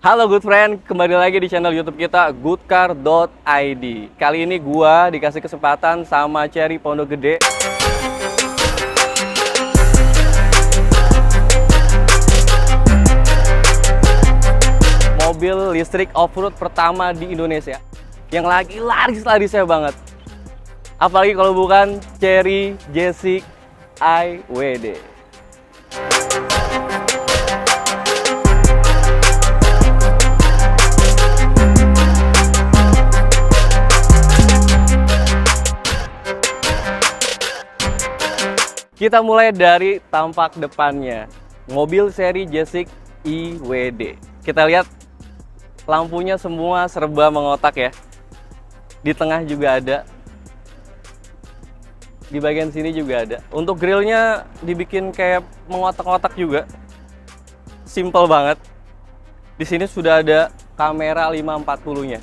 Halo good friend, kembali lagi di channel YouTube kita goodcar.id. Kali ini gua dikasih kesempatan sama Cherry Pondok Gede. Mobil listrik off-road pertama di Indonesia yang lagi laris-larisnya banget. Apalagi kalau bukan Cherry Jessic IWD. Kita mulai dari tampak depannya. Mobil seri Jessic IWD. Kita lihat lampunya semua serba mengotak ya. Di tengah juga ada. Di bagian sini juga ada. Untuk grillnya dibikin kayak mengotak-ngotak juga. Simple banget. Di sini sudah ada kamera 540-nya.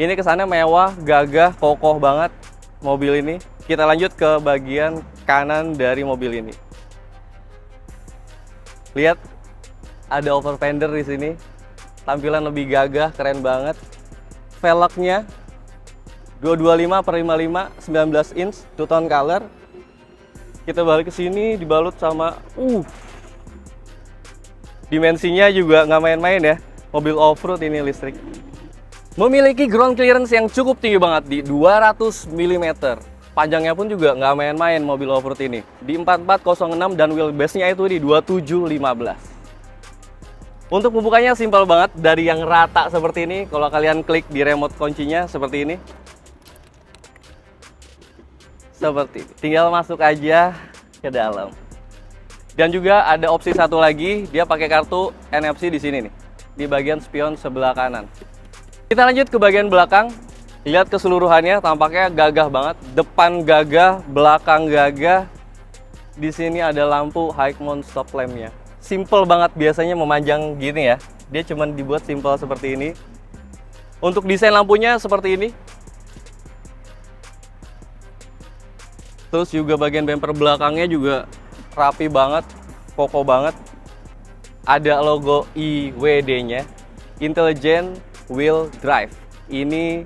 Ini kesannya mewah, gagah, kokoh banget mobil ini. Kita lanjut ke bagian kanan dari mobil ini. Lihat, ada over fender di sini. Tampilan lebih gagah, keren banget. Velgnya 225/55 19 inch, two tone color. Kita balik ke sini dibalut sama dimensinya juga nggak main-main ya. Mobil off-road ini listrik. Memiliki ground clearance yang cukup tinggi banget di 200 mm. Panjangnya pun juga nggak main-main mobil off-road ini. Di 4406 dan wheelbase-nya itu di 2715. Untuk membukanya simpel banget, dari yang rata seperti ini. Kalau kalian klik di remote kuncinya seperti ini. Seperti ini. Tinggal masuk aja ke dalam. Dan juga ada opsi satu lagi, dia pakai kartu NFC di sini nih, di bagian spion sebelah kanan. Kita lanjut ke bagian belakang. Lihat keseluruhannya, tampaknya gagah banget. Depan gagah, belakang gagah. Di sini ada lampu high mount stop lamp-nya. Simple banget, biasanya memanjang gini ya. Dia cuma dibuat simple seperti ini. Untuk desain lampunya seperti ini. Terus juga bagian bumper belakangnya juga rapi banget, kokoh banget. Ada logo IWD-nya, Intelligent Wheel Drive. Ini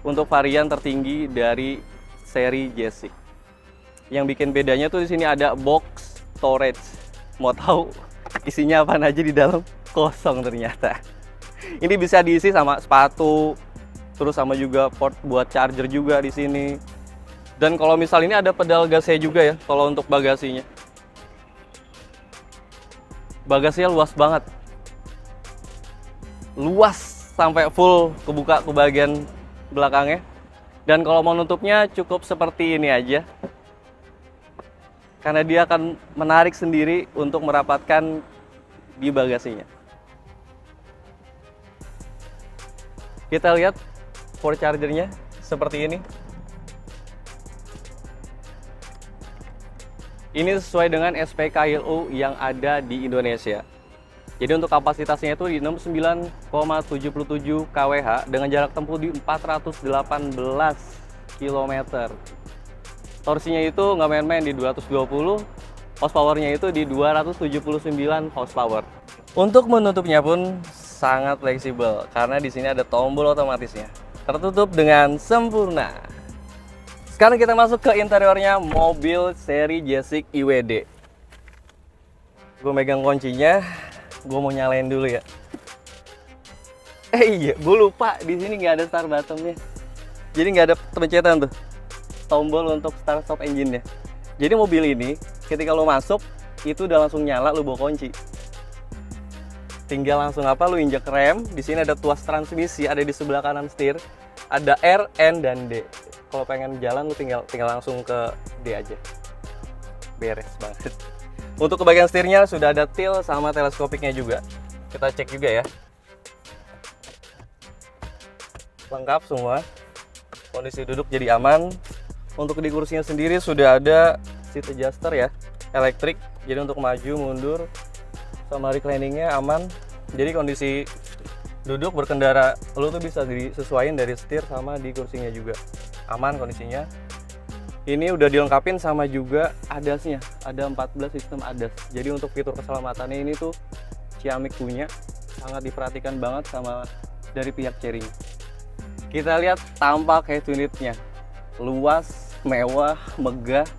untuk varian tertinggi dari seri Jessic. Yang bikin bedanya tuh di sini ada box storage. Mau tahu isinya apa aja di dalam? Kosong ternyata. Ini bisa diisi sama sepatu, terus sama juga port buat charger juga di sini. Dan kalau misal ini ada pedal gasnya juga ya, kalau untuk bagasinya. Bagasinya luas banget. Luas sampai full kebuka ke bagian belakangnya. Dan kalau mau nutupnya cukup seperti ini aja, karena dia akan menarik sendiri untuk merapatkan di bagasinya. Kita lihat port chargernya seperti ini. Ini sesuai dengan SPKLU yang ada di Indonesia. Jadi untuk kapasitasnya itu di 69,77 kWh dengan jarak tempuh di 418 km. Torsinya itu nggak main-main di 220, horsepower-nya itu di 279 horsepower. Untuk menutupnya pun sangat fleksibel karena di sini ada tombol otomatisnya. Tertutup dengan sempurna. Sekarang kita masuk ke interiornya mobil seri Jessic IWD. Gue megang kuncinya. Gue mau nyalain dulu ya. Iya, gue lupa di sini nggak ada start button-nya. Jadi nggak ada pencetan tuh tombol untuk start stop engine-nya. Jadi mobil ini ketika lo masuk itu udah langsung nyala, lo bawa kunci. Tinggal langsung apa? Lo injek rem. Di sini ada tuas transmisi, ada di sebelah kanan setir. Ada R, N, dan D. Kalau pengen jalan lo tinggal langsung ke D aja. Beres banget. Untuk ke bagian setirnya sudah ada tilt sama teleskopiknya juga. Kita cek juga ya. Lengkap semua. Kondisi duduk jadi aman. Untuk di kursinya sendiri sudah ada seat adjuster ya, elektrik. Jadi untuk maju, mundur, sama recliningnya aman. Jadi kondisi duduk berkendara lu tuh bisa disesuaikan dari setir sama di kursinya juga. Aman kondisinya. Ini udah dilengkapin sama juga ADAS-nya. Ada 14 sistem ADAS. Jadi untuk fitur keselamatannya ini tuh Xiaomi punya, sangat diperhatikan banget sama dari pihak Cherry. Kita lihat tampak head unitnya, luas, mewah, megah.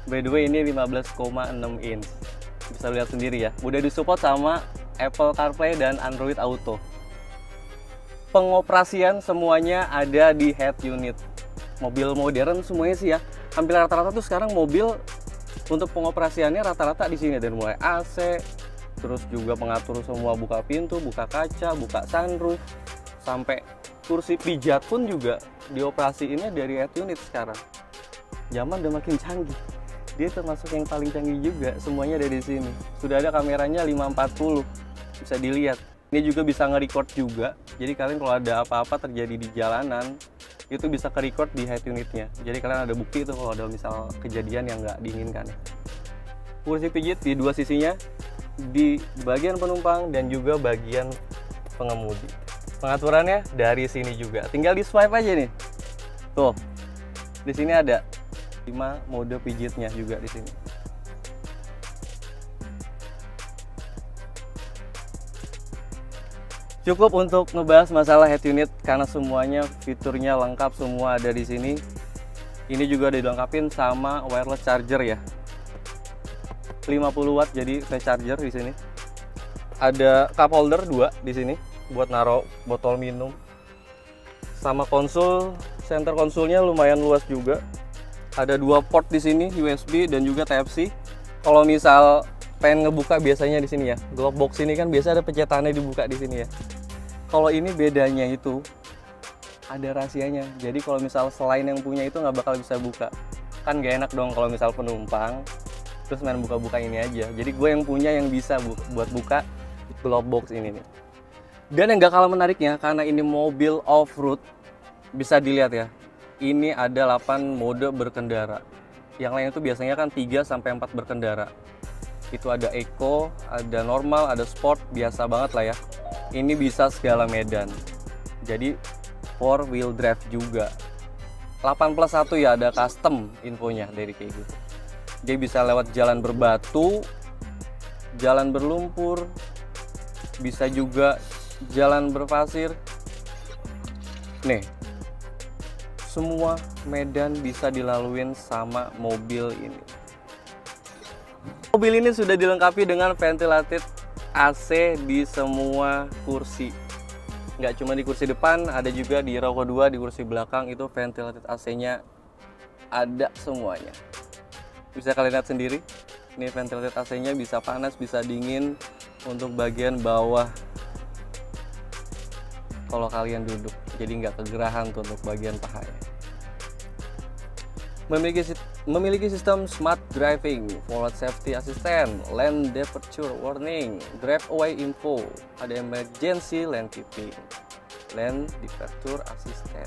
By the way ini 15,6 inch, bisa lihat sendiri ya. Udah disupport sama Apple CarPlay dan Android Auto. Pengoperasian semuanya ada di head unit. Mobil modern semuanya sih ya, hampir rata-rata tuh sekarang mobil untuk pengoperasiannya rata-rata di sini, dan mulai AC, terus juga pengatur semua, buka pintu, buka kaca, buka sunroof, sampai kursi pijat pun juga dioperasiinnya dari head unit sekarang. Zaman udah makin canggih, dia termasuk yang paling canggih juga, semuanya ada di sini. Sudah ada kameranya 540, bisa dilihat. Ini juga bisa nge-record juga, jadi kalian kalau ada apa-apa terjadi di jalanan, itu bisa ke-record di head unitnya. Jadi kalian ada bukti itu kalau ada misal kejadian yang nggak diinginkan. Kursi pijit di dua sisinya, di bagian penumpang dan juga bagian pengemudi. Pengaturannya dari sini juga, tinggal di swipe aja nih. Tuh, di sini ada 5 mode pijitnya juga di sini. Cukup untuk ngebahas masalah head unit karena semuanya fiturnya lengkap, semua ada di sini. Ini juga dilengkapin sama wireless charger ya. 50 watt jadi fast charger di sini. Ada cup holder 2 di sini buat naruh botol minum. Sama konsul, center konsulnya lumayan luas juga. Ada 2 port di sini, USB dan juga Type-C. Kalau misal pengen ngebuka biasanya di sini ya. Glove box ini kan biasa ada pencetannya dibuka di sini ya. Kalau ini bedanya itu ada rahasianya. Jadi kalau misal selain yang punya itu nggak bakal bisa buka. Kan gak enak dong kalau misal penumpang terus main buka-buka ini aja. Jadi gue yang punya yang bisa buat buka glove box ini nih. Dan yang gak kalah menariknya, karena ini mobil off-road, bisa dilihat ya, ini ada 8 mode berkendara. Yang lain itu biasanya kan 3-4 berkendara. Itu ada eco, ada normal, ada sport, biasa banget lah ya. Ini bisa segala medan. Jadi 4 wheel drive juga. 8+1 ya, ada custom infonya dari kayak gitu. Dia bisa lewat jalan berbatu, jalan berlumpur, bisa juga jalan berpasir. Nih, semua medan bisa dilaluin sama mobil ini. Mobil ini sudah dilengkapi dengan ventilated AC di semua kursi. Nggak cuma di kursi depan, ada juga di row kedua, di kursi belakang itu ventilated AC-nya ada semuanya. Bisa kalian lihat sendiri, ini ventilated AC-nya bisa panas, bisa dingin untuk bagian bawah kalau kalian duduk, jadi nggak kegerahan tuh untuk bagian pahanya. Memiliki sistem smart driving, forward safety assistant, lane departure warning, drive away info, ada emergency lane keeping, lane departure assistant.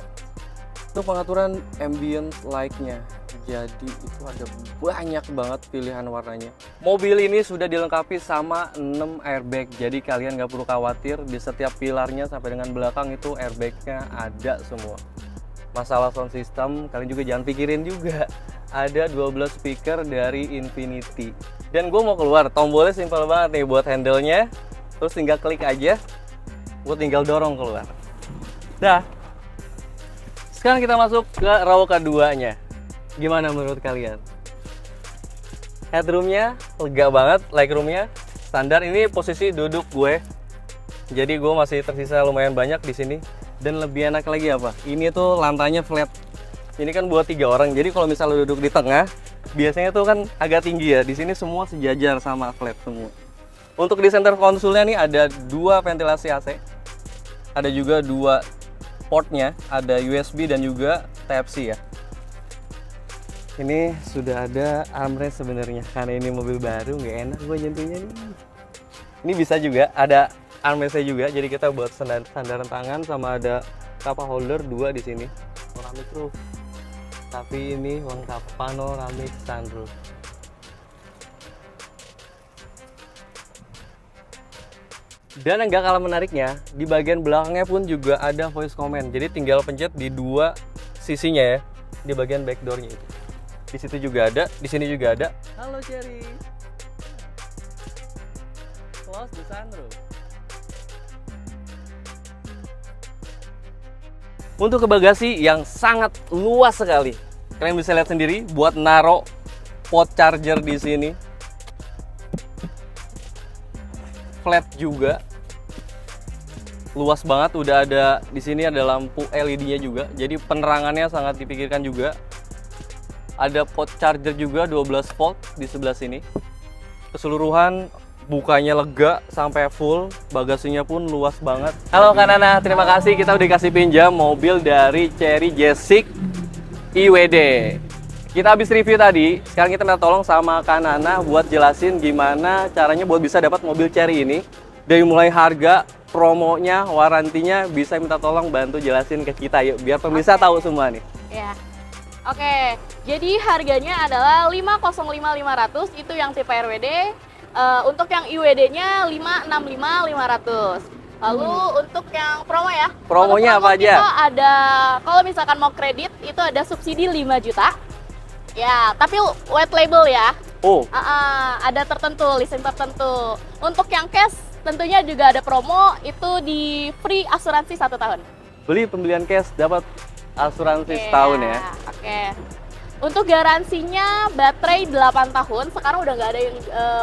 Untuk pengaturan ambient light-nya, jadi itu ada banyak banget pilihan warnanya. Mobil ini sudah dilengkapi sama 6 airbag, jadi kalian nggak perlu khawatir, di setiap pilarnya sampai dengan belakang itu airbagnya ada semua. Masalah sound system kalian juga jangan pikirin juga, ada 12 speaker dari Infinity. Dan gue mau keluar, tombolnya simpel banget nih buat handle-nya, terus tinggal klik aja, gue tinggal dorong keluar. Dah. Sekarang kita masuk ke row keduanya. Gimana menurut kalian? Headroomnya lega banget, legroomnya standar. Ini posisi duduk gue, jadi gue masih tersisa lumayan banyak di sini. Dan lebih enak lagi apa? Ini tuh lantainya flat. Ini kan buat 3 orang. Jadi kalau misalnya duduk di tengah, biasanya tuh kan agak tinggi ya. Di sini semua sejajar sama flat semua. Untuk di center konsolnya nih ada 2 ventilasi AC, ada juga 2 portnya, ada USB dan juga Type-C ya. Ini sudah ada armrest sebenarnya, karena ini mobil baru nggak enak gue nyentuhnya nih. Ini bisa juga ada armrestnya juga, jadi kita buat sandaran tangan, sama ada cup holder 2 di sini. Panoramic roof, tapi ini lengkap panoramic sunroof. Dan yang gak kalah menariknya, di bagian belakangnya pun juga ada voice command. Jadi tinggal pencet di 2 sisinya ya, di bagian back door-nya itu. Di situ juga ada, di sini juga ada. Halo Cherry. close the sunroof. Untuk ke bagasi yang sangat luas sekali. Kalian bisa lihat sendiri buat naro pot charger di sini. Flat juga. Luas banget, udah ada di sini ada lampu LED-nya juga. Jadi penerangannya sangat dipikirkan juga. Ada pot charger juga 12 volt di sebelah sini. Keseluruhan bukanya lega sampai full, bagasinya pun luas banget. Halo Kak Nana, terima kasih kita udah dikasih pinjam mobil dari Chery Jessic IWD. Kita habis review tadi, sekarang kita minta tolong sama Kak Nana buat jelasin gimana caranya buat bisa dapat mobil Chery ini. Dari mulai harga, promonya, warantinya, bisa minta tolong bantu jelasin ke kita yuk, biar pemirsa tahu semua nih. Ya. Oke, jadi harganya adalah 505.500 itu yang tipe RWD. Untuk yang IWD-nya 565.500. Lalu untuk yang promo ya. Promonya promo apa aja? Kita ada, kalau misalkan mau kredit itu ada subsidi 5 juta. Ya, tapi white label ya. Oh. Ada tertentu, leasing tertentu. Untuk yang cash tentunya juga ada promo, itu di free asuransi 1 tahun. Beli pembelian cash dapat asuransi setahun ya. Oke. Untuk garansinya baterai 8 tahun, sekarang udah nggak ada yang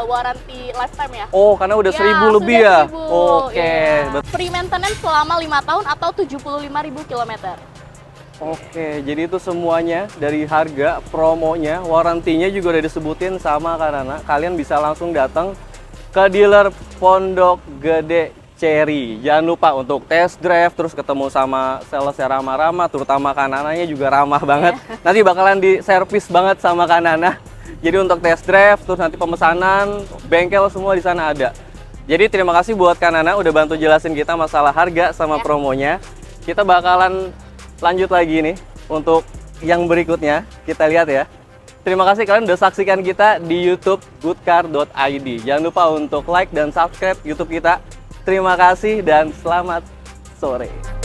waranti lifetime ya. Oh, karena udah 1000 lebih ya? 1000. Oke. Ya. Free maintenance selama 5 tahun atau 75.000 km. Oke, jadi itu semuanya dari harga, promonya, warantinya juga udah disebutin sama Kak Nana. Kalian bisa langsung datang ke dealer Pondok Gede Chery. Jangan lupa untuk test drive, terus ketemu sama sales yang ramah-ramah, terutama Kak Nananya juga ramah banget. Nanti bakalan diservis banget sama Kak Nana. Jadi untuk test drive, terus nanti pemesanan, bengkel semua di sana ada. Jadi terima kasih buat Kak Nana udah bantu jelasin kita masalah harga sama promonya. Kita bakalan lanjut lagi nih untuk yang berikutnya, kita lihat ya. Terima kasih kalian udah saksikan kita di YouTube goodcar.id. Jangan lupa untuk like dan subscribe YouTube kita. Terima kasih dan selamat sore.